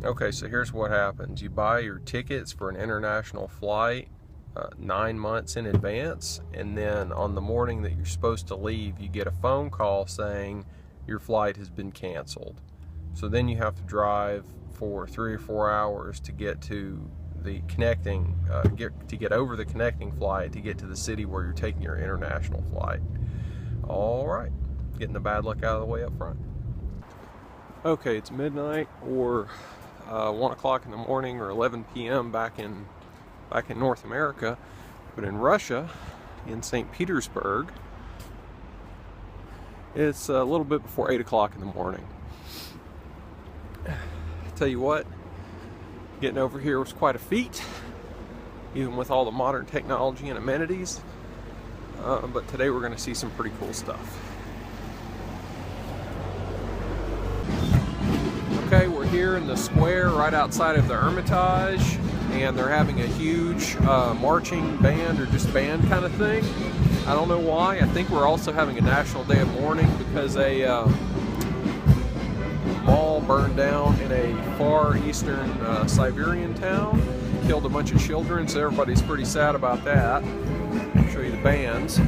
Okay, so here's what happens. You buy your tickets for an international flight 9 months in advance, and then on the morning that you're supposed to leave, you get a phone call saying your flight has been canceled. So then you have to drive for 3 or 4 hours to get to the connecting, get over the connecting flight to get to the city where you're taking your international flight. All right, getting the bad luck out of the way up front. Okay, it's midnight or 1 o'clock in the morning or 11 p.m. back in North America, but in Russia, in St. Petersburg, it's a little bit before 8 o'clock in the morning. Tell you what, getting over here was quite a feat, even with all the modern technology and amenities. But today we're going to see some pretty cool stuff. Okay, we're here in the square right outside of the Hermitage, and they're having a huge marching band or just band kind of thing. I don't know why. I think we're also having a national day of mourning because a mall burned down in a far eastern Siberian town, killed a bunch of children, so everybody's pretty sad about that. I'll show you the bands.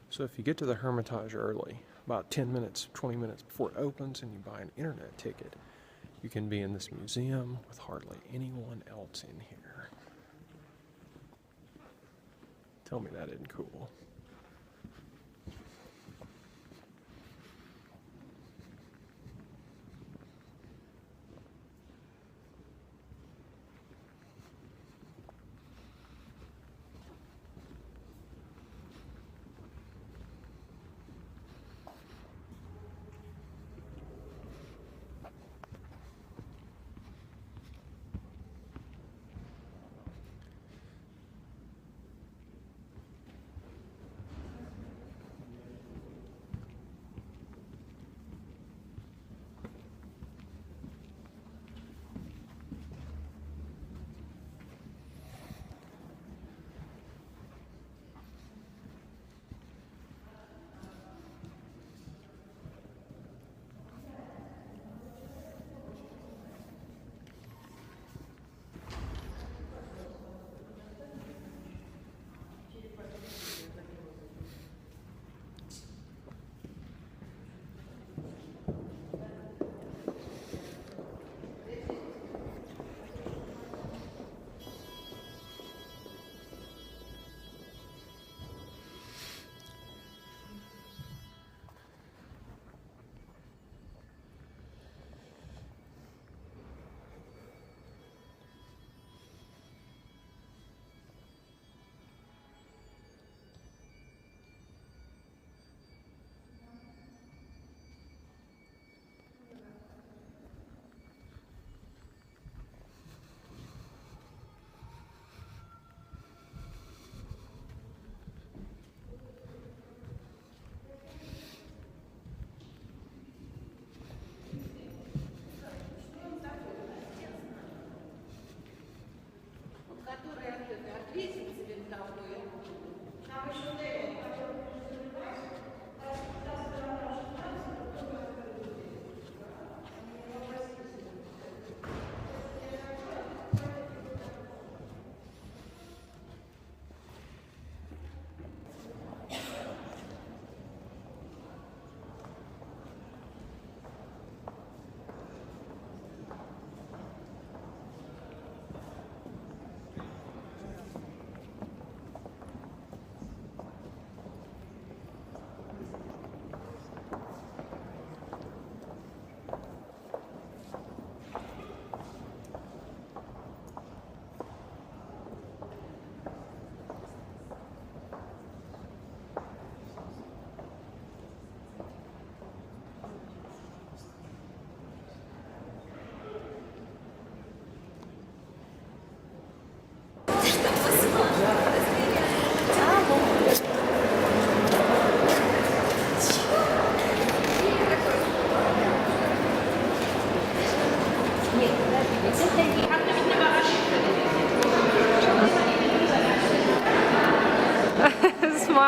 So if you get to the Hermitage early, about 10 minutes, 20 minutes before it opens, and you buy an internet ticket, you can be in this museum with hardly anyone else in here. Tell me that isn't cool.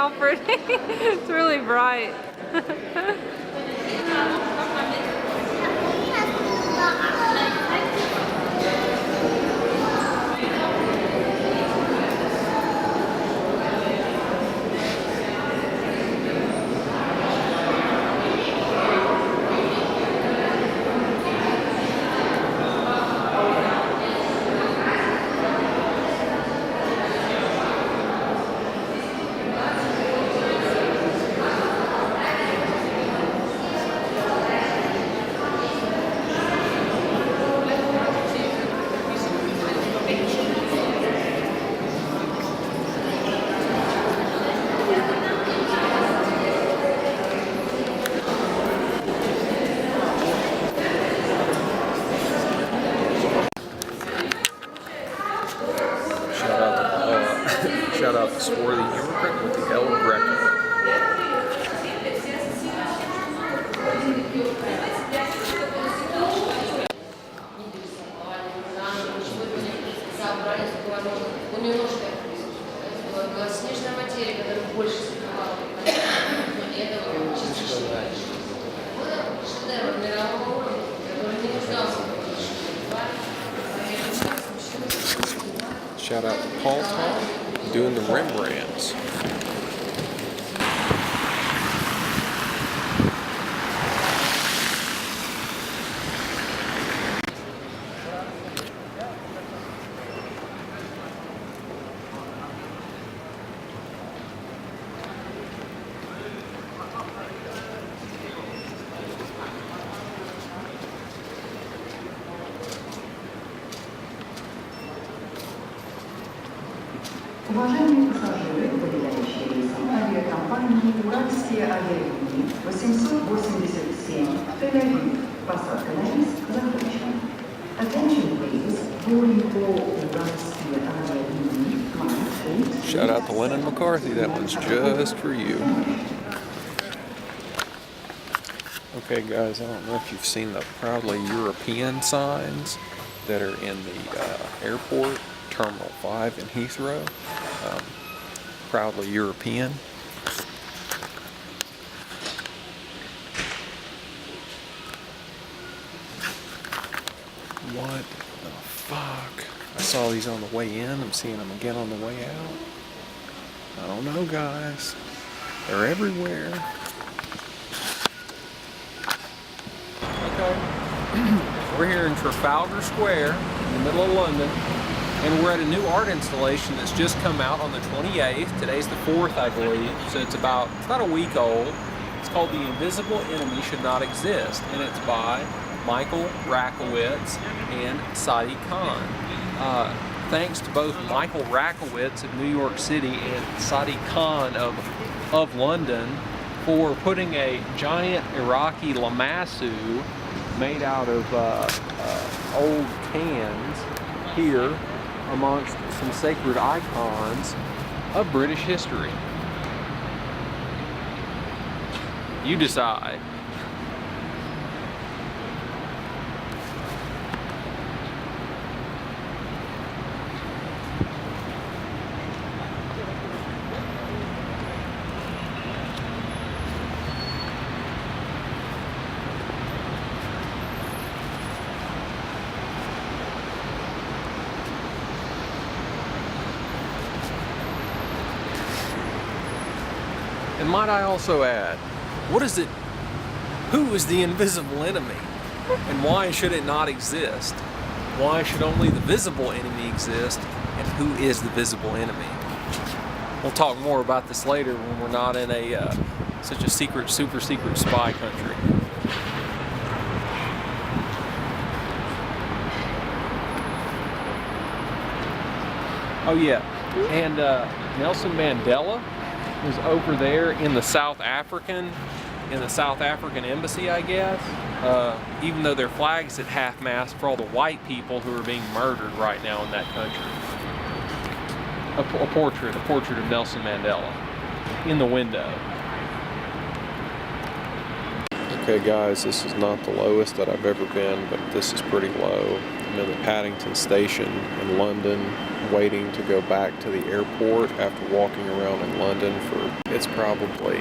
how pretty. It's really bright. Shout out the swarthy immigrant with the El Greco. Shout out to Paul Tom doing the Rembrandts. Уважаемые пассажиры, выделяющие рейсом авиакомпании «Уральские авиалинии» 887 Тель-Авив. Посадка на рейс закончена. Attention please, boarding for «Уральские авиалинии» Flight 8. Shout out to Lennon McCarthy, that one's just for you. Okay guys, I don't know if you've seen the proudly European signs that are in the airport, Terminal 5 in Heathrow. Proudly European. What the fuck? I saw these on the way in, I'm seeing them again on the way out. I don't know guys, they're everywhere. Okay, we're here in Trafalgar Square in the middle of London. And we're at a new art installation that's just come out on the 28th. Today's the 4th, I believe, so it's about a week old. It's called The Invisible Enemy Should Not Exist, and it's by Michael Rakowitz and Sadiq Khan. Thanks to both Michael Rakowitz of New York City and Sadiq Khan of London for putting a giant Iraqi lamassu made out of old cans here amongst some sacred icons of British history. You decide. And might I also add, what is it? Who is the invisible enemy? And why should it not exist? Why should only the visible enemy exist? And who is the visible enemy? We'll talk more about this later when we're not in such a secret, super secret spy country. Oh yeah, and Nelson Mandela was over there in the South African embassy, I guess. Even though their flag's at half-mast for all the white people who are being murdered right now in that country. A portrait of Nelson Mandela in the window. Okay guys, this is not the lowest that I've ever been, but this is pretty low. I'm in the Paddington station in London, waiting to go back to the airport after walking around in London it's probably,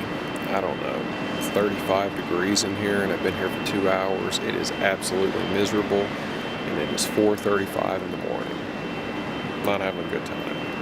I don't know, 35 degrees in here, and I've been here for 2 hours. It is absolutely miserable, and it is 4:35 in the morning. Not having a good time.